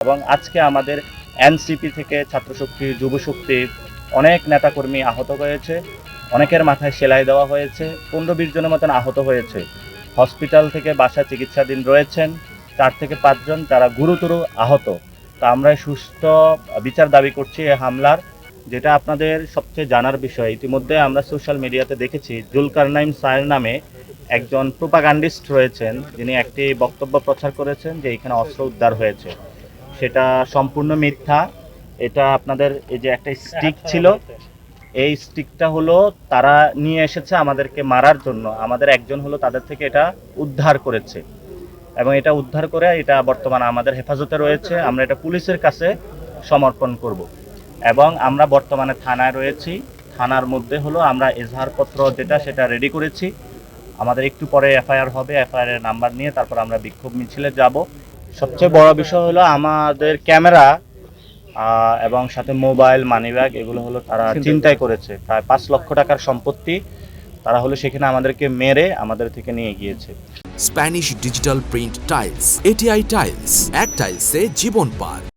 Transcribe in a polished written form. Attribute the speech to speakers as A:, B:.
A: এবং আজকে আমাদের এনসিপি থেকে ছাত্রশক্তি, যুবশক্তি অনেক নেতাকর্মী আহত হয়েছে, অনেকের মাথায় সেলাই দেওয়া হয়েছে, 15-20 জনের মতন আহত হয়েছে। হসপিটাল থেকে বাসায় চিকিৎসাধীন রয়েছেন 4 থেকে 5 জন, যারা গুরুতর আহত। তা আমরা সুস্থ বিচার দাবি করছি এই হামলার। যেটা আপনাদের সবচেয়ে জানার বিষয়, ইতিমধ্যে আমরা সোশ্যাল মিডিয়াতে দেখেছি জুলকারনাইন সায়ের নামে একজন প্রোপাগান্ডিস্ট রয়েছেন, যিনি একটি বক্তব্য প্রচার করেছেন যে এখানে অস্ত্র উদ্ধার হয়েছে। সেটা সম্পূর্ণ মিথ্যা। এটা আপনাদের এই যে একটা স্টিক ছিল, এই স্টিকটা হলো তারা নিয়ে এসেছে আমাদেরকে মারার জন্য। আমাদের একজন হলো তাদের থেকে এটা উদ্ধার করেছে এবং এটা উদ্ধার করে এটা বর্তমানে আমাদের হেফাজতে রয়েছে। আমরা এটা পুলিশের কাছে সমর্পণ করব এবং আমরা বর্তমানে থানায় রয়েছি। থানার মধ্যে হলো আমরা এজাহারপত্র যেটা সেটা রেডি করেছি। আমাদের একটু পরে এফআইআর হবে, এফআইআর এর নাম্বার নিয়ে তারপর আমরা বিক্ষোভ মিছিলে যাব। সবচেয়ে বড় বিষয় হলো আমাদের ক্যামেরা এবং সাথে মোবাইল, মানিব্যাগ এগুলো হলো তারা ছিনতাই করেছে। প্রায় 5 লক্ষ টাকার সম্পত্তি তারা হলো সেখানে আমাদেরকে মেরে আমাদের থেকে নিয়ে গিয়েছে।
B: Spanish digital print tiles, ATI tiles, এক টাইলসে জীবন পার।